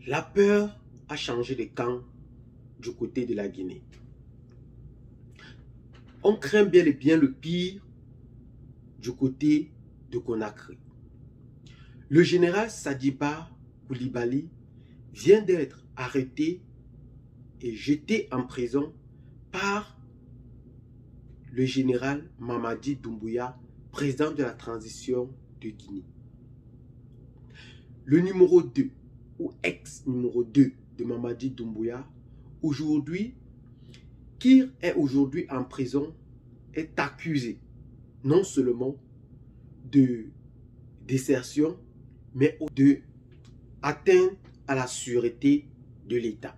La peur a changé de camp du côté de la Guinée. On craint bien et bien le pire du côté de Conakry. Le général Sadiba Koulibaly vient d'être arrêté et jeté en prison par le général Mamadi Doumbouya, président de la transition de Guinée. Le numéro 2 ou ex-numéro 2 de Mamadi Doumbouya, aujourd'hui, qui est aujourd'hui en prison, est accusé non seulement de désertion, mais de atteinte à la sûreté de l'État.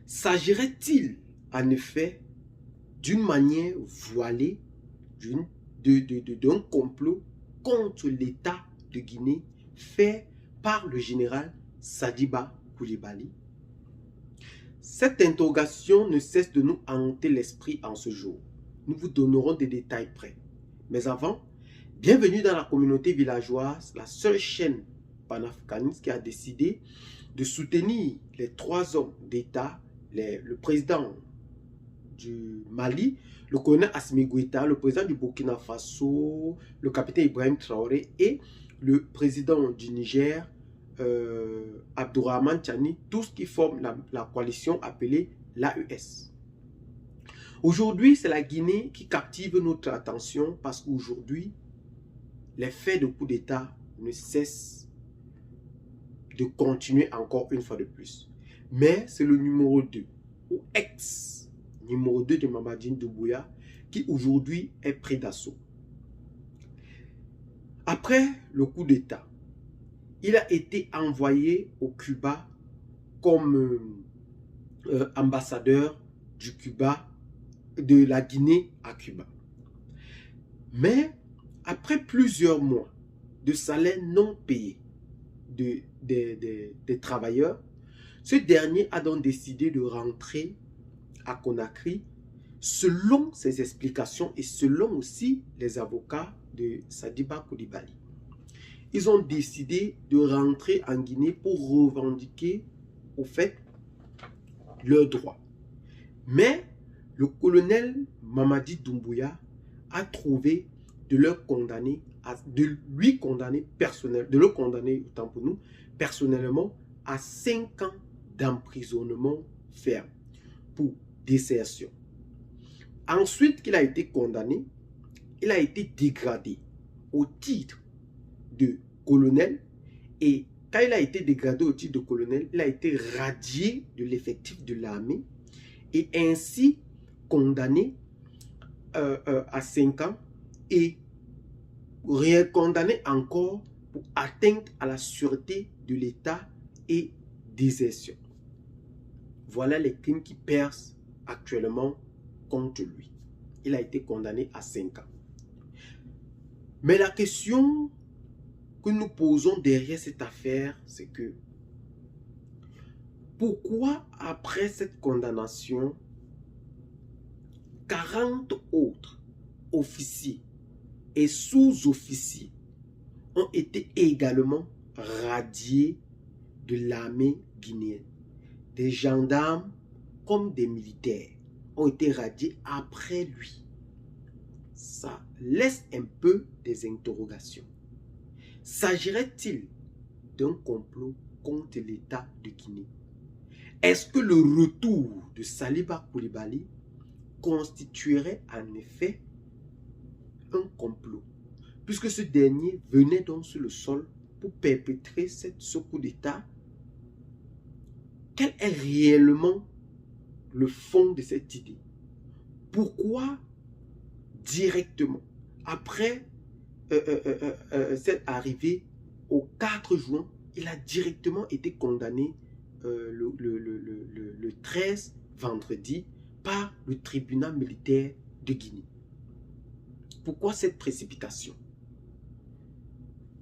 S'agirait-il en effet d'une manière voilée d'un complot contre l'État de Guinée fait par le général Sadiba Koulibaly? Cette interrogation ne cesse de nous hanter l'esprit en ce jour. Nous vous donnerons des détails près. Mais avant, bienvenue dans la communauté villageoise, la seule chaîne panafricaniste qui a décidé de soutenir les 3 hommes d'État, le président du Mali, le colonel Assimi Goïta, le président du Burkina Faso, le capitaine Ibrahim Traoré et le président du Niger, Abdourahmane Tchani, tous qui forment la coalition appelée l'AES. Aujourd'hui, c'est la Guinée qui captive notre attention parce qu'aujourd'hui, les faits de coup d'État ne cessent de continuer encore une fois de plus. Mais c'est le numéro 2 ou ex-numéro 2 de Mamadi Doumbouya qui aujourd'hui est pris d'assaut. Après le coup d'État, il a été envoyé au Cuba comme ambassadeur du Cuba, de la Guinée à Cuba. Mais après plusieurs mois de salaire non payé des travailleurs, ce dernier a donc décidé de rentrer à Conakry selon ses explications et selon aussi les avocats de Sadiba Koulibaly. Ils ont décidé de rentrer en Guinée pour revendiquer au fait leurs droits. Mais le colonel Mamadi Doumbouya a trouvé de le condamner personnellement à 5 ans d'emprisonnement ferme pour désertion. Ensuite qu'il a été condamné, il a été dégradé au titre de colonel, et quand il a été dégradé au titre de colonel, il a été radié de l'effectif de l'armée et ainsi condamné à 5 ans et condamné encore pour atteinte à la sûreté de l'État et désertion. Voilà les crimes qui percent actuellement contre lui. Il a été condamné à 5 ans. Mais la question que nous posons derrière cette affaire, c'est que pourquoi après cette condamnation, 40 autres officiers et sous-officiers ont été également radiés de l'armée guinéenne? Des gendarmes comme des militaires ont été radiés après lui. Ça laisse un peu des interrogations. S'agirait-il d'un complot contre l'État de Guinée? Est-ce que le retour de Sadiba Koulibaly constituerait en effet un complot, puisque ce dernier venait donc sur le sol pour perpétrer ce coup d'État? Quel est réellement le fond de cette idée? Pourquoi directement, après cette arrivée au 4 juin, il a directement été condamné le 13 vendredi par le tribunal militaire de Guinée? Pourquoi cette précipitation?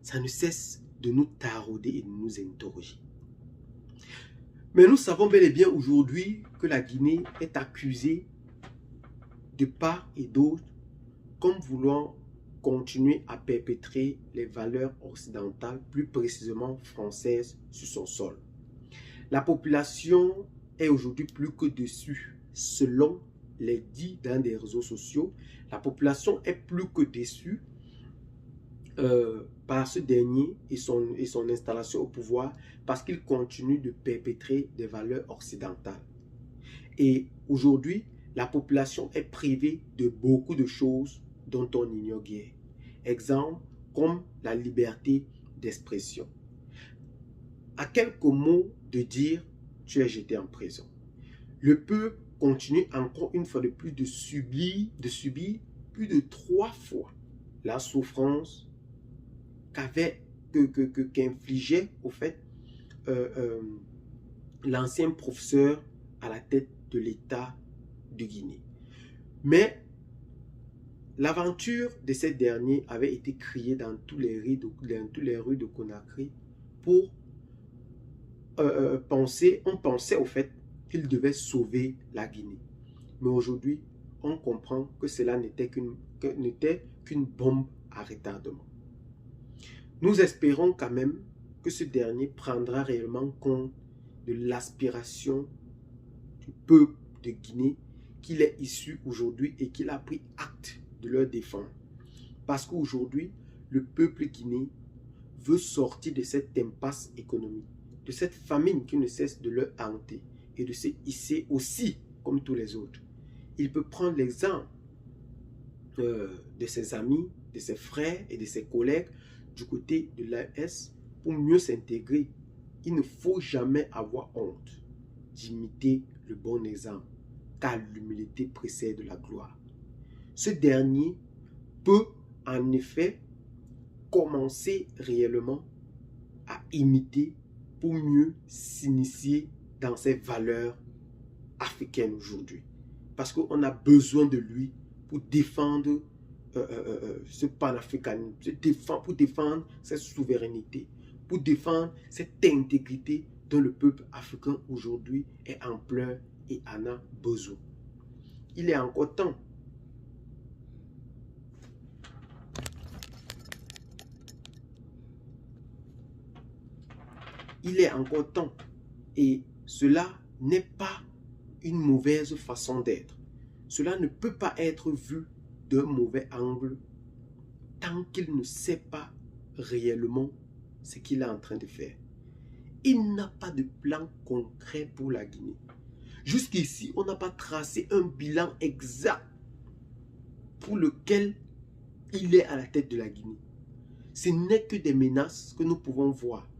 Ça ne cesse de nous tarauder et de nous interroger. Mais nous savons bel et bien aujourd'hui que la Guinée est accusée de part et d'autre comme vouloir continuer à perpétrer les valeurs occidentales, plus précisément françaises, sur son sol. La population est aujourd'hui plus que déçue. Selon les dits dans des réseaux sociaux, la population est plus que déçue par ce dernier et son installation au pouvoir parce qu'il continue de perpétrer des valeurs occidentales. Et aujourd'hui, la population est privée de beaucoup de choses dont on ignore guère. Exemple, comme la liberté d'expression. À quelques mots de dire « tu es jeté en prison ». Le peuple continue encore une fois de plus de subir plus de 3 fois la souffrance qu'infligeait au fait l'ancien professeur à la tête de l'État de Guinée. Mais l'aventure de ces derniers avait été criée dans tous les rues de Conakry pour on pensait au fait qu'il devait sauver la Guinée. Mais aujourd'hui, on comprend que cela n'était qu'une bombe à retardement. Nous espérons quand même que ce dernier prendra réellement compte de l'aspiration du peuple de Guinée qu'il est issu aujourd'hui et qu'il a pris acte de leur défendre. Parce qu'aujourd'hui, le peuple guinéen veut sortir de cette impasse économique, de cette famine qui ne cesse de leur hanter et de se hisser aussi comme tous les autres. Il peut prendre l'exemple de ses amis, de ses frères et de ses collègues du côté de l'AES pour mieux s'intégrer. Il ne faut jamais avoir honte d'imiter le bon exemple, car l'humilité précède la gloire. Ce dernier peut en effet commencer réellement à imiter pour mieux s'initier dans ces valeurs africaines aujourd'hui. Parce qu'on a besoin de lui pour défendre ce panafricanisme, pour défendre cette souveraineté, pour défendre cette intégrité dont le peuple africain aujourd'hui est en pleurs et en a besoin. Il est encore temps. Il est encore temps. Et cela n'est pas une mauvaise façon d'être. Cela ne peut pas être vu d'un mauvais angle tant qu'il ne sait pas réellement ce qu'il est en train de faire. Il n'a pas de plan concret pour la Guinée. Jusqu'ici, on n'a pas tracé un bilan exact pour lequel il est à la tête de la Guinée. Ce n'est que des menaces que nous pouvons voir,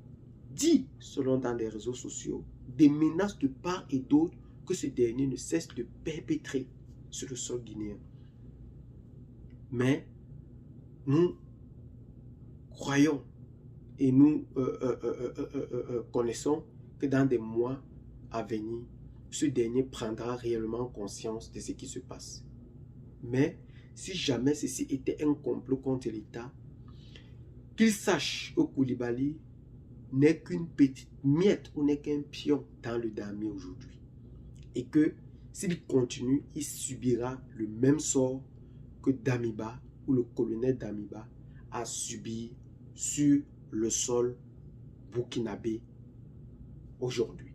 dit selon dans les réseaux sociaux, des menaces de part et d'autre que ce dernier ne cesse de perpétrer sur le sol guinéen. Mais nous croyons et nous connaissons que dans des mois à venir, ce dernier prendra réellement conscience de ce qui se passe. Mais si jamais ceci était un complot contre l'État, qu'il sache que Koulibaly n'est qu'une petite miette ou n'est qu'un pion dans le damier aujourd'hui. Et que s'il continue, il subira le même sort que Damiba ou le colonel Damiba a subi sur le sol burkinabé aujourd'hui.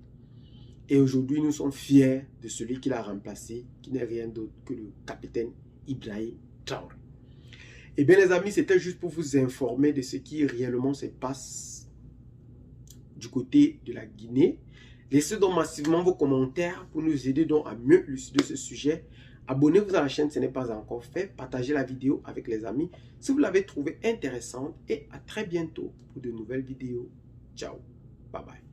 Et aujourd'hui, nous sommes fiers de celui qui l'a remplacé, qui n'est rien d'autre que le capitaine Ibrahim Traoré. Et bien les amis, c'était juste pour vous informer de ce qui réellement se passe du côté de la Guinée. Laissez donc massivement vos commentaires pour nous aider donc à mieux élucider ce sujet. Abonnez-vous à la chaîne si ce n'est pas encore fait. Partagez la vidéo avec les amis si vous l'avez trouvée intéressante. Et à très bientôt pour de nouvelles vidéos. Ciao. Bye bye.